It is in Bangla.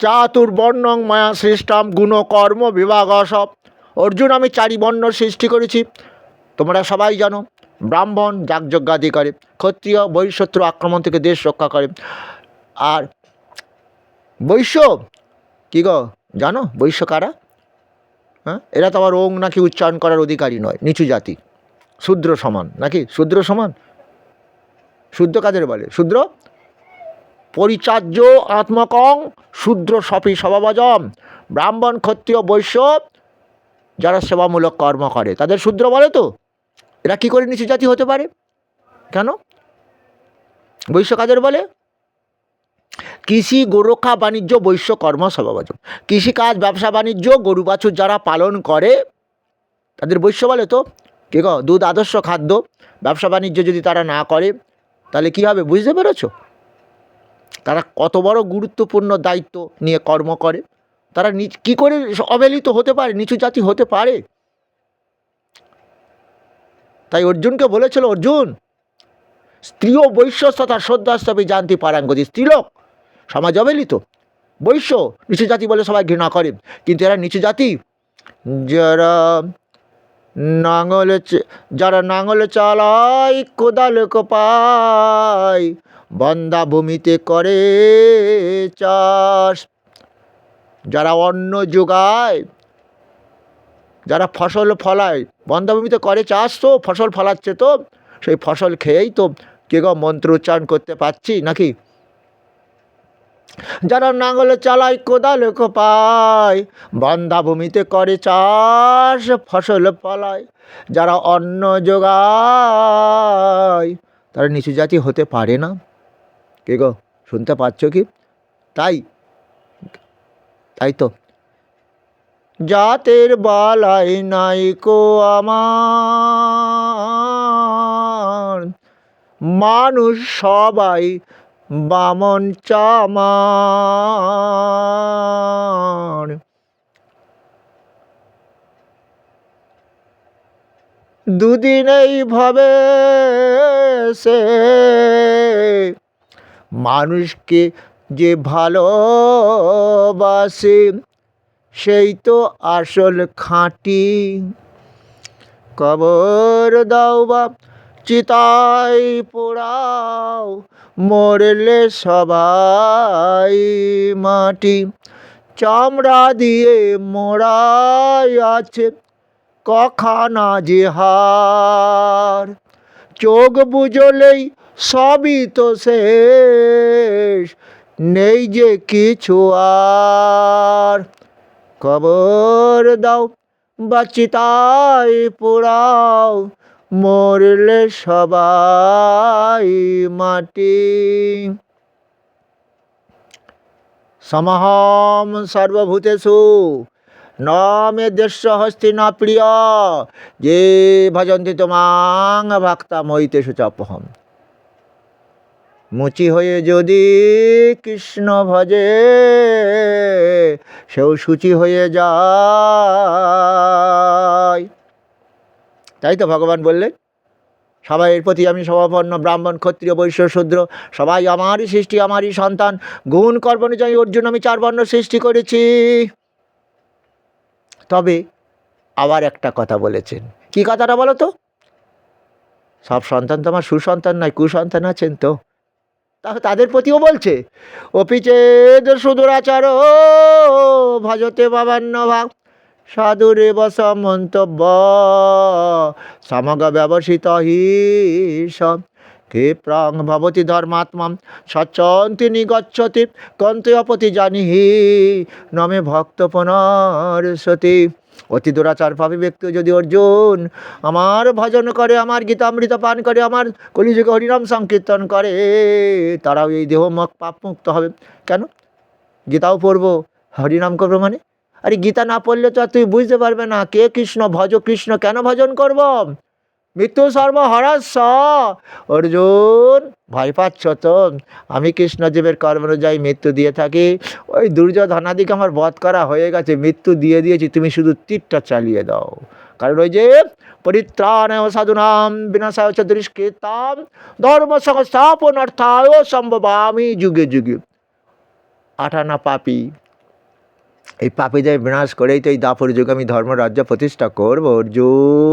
চাতুর্বর্ণং মায়া সৃষ্টাম গুণ কর্ম বিভাগ সব। অর্জুন, আমি 4 বর্ণ সৃষ্টি করেছি, তোমরা সবাই জানো। ব্রাহ্মণ যাগযজ্ঞাদি করে, ক্ষত্রিয় বহিঃশত্রু আক্রমণ থেকে দেশ রক্ষা করে, আর বৈশ্য কী গো জানো? বৈশ্য কারা? হ্যাঁ, এরা তো আবার ওং নাকি উচ্চারণ করার অধিকারী নয়, নিচু জাতি, শূদ্র সমান নাকি? শূদ্র সমান? শূদ্র কাদের বলে? শূদ্র পরিচার্য আত্মকং শূদ্র সপি স্বভাবজম। ব্রাহ্মণ ক্ষত্রিয় বৈশ্য যারা সেবামূলক কর্ম করে তাদের শূদ্র বলে। তো এরা কী করে নিচু জাতি হতে পারে? কেন? বৈশ্য কাদের বলে? কৃষি গোরক্ষা বাণিজ্য বৈশ্য কর্ম স্বভাবজম। কৃষিকাজ ব্যবসা বাণিজ্য গরু বাছুর যারা পালন করে তাদের বৈশ্য বলে। তো কে গো? দুধ আদর্শ খাদ্য, ব্যবসা বাণিজ্য যদি তারা না করে তাহলে কী হবে? বুঝতে পেরেছ? তারা কত বড় গুরুত্বপূর্ণ দায়িত্ব নিয়ে কর্ম করে, তারা কী করে অবহেলিত হতে পারে, নিচু জাতি হতে পারে? তাই অর্জুনকে বলেছিল, অর্জুন, স্ত্রীও বৈশ্য তথা শ্রদ্ধাস্তবে জানতি পারাঙ্গতি। স্ত্রীলোক সমাজ অবহেলিত, বৈশ্য নিচু জাতি বলে সবাই ঘৃণা করে, কিন্তু এরা নিচু জাতি। যারা নাঙল চালায় কোদাল কোপায় বন্ধা ভূমিতে করে চাষ, যারা অন্ন যোগায়, যারা ফসল ফলায়, বন্ধাভূমিতে করে চাষ, তো ফসল ফলাচ্ছে, তো সেই ফসল খেয়েই তো কে গো মন্ত্র উচ্চারণ করতে পারছি নাকি? যারা নাঙল চালায় কোদাল কোপায় বন্ধাভূমিতে করে চাষ ফসল ফলায়, যারা অন্ন যোগায়, তারা নিচু জাতি হতে পারে না। কে গো শুনতে পাচ্ছ কি? তাই তো জাতের বালাই নাইকো আমার, মানুষ সবাই বামন চামার। দুদিন এইভাবে সে মানুষকে যে ভালোবাসে সেই তো আসল খাঁটি। কবর দাও বা চিতায় পোড়াও, মরলে সবাই মাটি। চামড়া দিয়ে মোড়াই আছে কখানা যে হার, চোখ বুঝলেই সবই তো শেষ, নেই যে কিছু আর। কবর দাও বা চিতায় পোড়াও, মরলে সবাই মাটি। সমহম সর্বভূতেষু ন মে দেশ্য হস্তি ন প্রিয়, যে ভজন্তি তোমাং ভক্তা ময়িতেষু চাপহম। মুচি হয়ে যদি কৃষ্ণ ভজে সেও সূচি হয়ে যায়। তাই তো ভগবান বললেন, সবাইয়ের প্রতি আমি সমপন্ন, ব্রাহ্মণ ক্ষত্রিয় বৈশ্য শূদ্র সবাই আমারই সৃষ্টি, আমারই সন্তান। গুণ কর্ম অনুযায়ী অর্জুন আমি 4 বর্ণ সৃষ্টি করেছি। তবে আবার একটা কথা বলেছেন। কি কথাটা বলো তো? সব সন্তান তো আমার সুসন্তান নয়, কুসন্তান আছেন তো, তাদের প্রতিও বলছে, অপিচেদ সুদুরাচার ভজতে বাবান্ন ভাগ, সাধুরেব সমন্তব্য সমগ ব্যবসিত হি সব। ক্ষিপ্রং ভবতি ধর্মাত্মা সচ্চন্তি নিগচ্ছতি কন্তেয়পতি জানিহি নমে ভক্ত পুনর্সতি। অতি দুরাচার পাপী ব্যক্তি যদি অর্জুন আমার ভজন করে, আমার গীতামৃত পান করে, আমার কলিযুগে হরিনাম সংকীর্তন করে, তারাও এই দেহ পাপ মুক্ত হবে। কেন? গীতাও পড়বো, হরিনাম করবো মানে? আরে গীতা না পড়লে তো আর তুই বুঝতে পারবে না কে কৃষ্ণ। ভজ কৃষ্ণ, কেন ভজন করব? মৃত্যু সর্বহরাস্য। অর্জুন ভয় পাচ্ছ তো? আমি কৃষ্ণজীবের কর্ম অনুযায়ী মৃত্যু দিয়ে থাকি। ওই দুর্যোধনাদিকে আমার বধ করা হয়ে গেছে, মৃত্যু দিয়ে দিয়েছি, তুমি শুধু তীরটা চালিয়ে দাও। কারণ ওই যে পরিত্রাণায় সাধুনাম বিনাশায় চ দুষ্কৃতাম ধর্ম সংস্থাপনার্থায় সম্ভবামি যুগে যুগে। 8 আনা পাপী এই পাপীদের বিনাশ করেই তো এই দাপর যুগে আমি ধর্মরাজ্য প্রতিষ্ঠা করবো অর্জুন।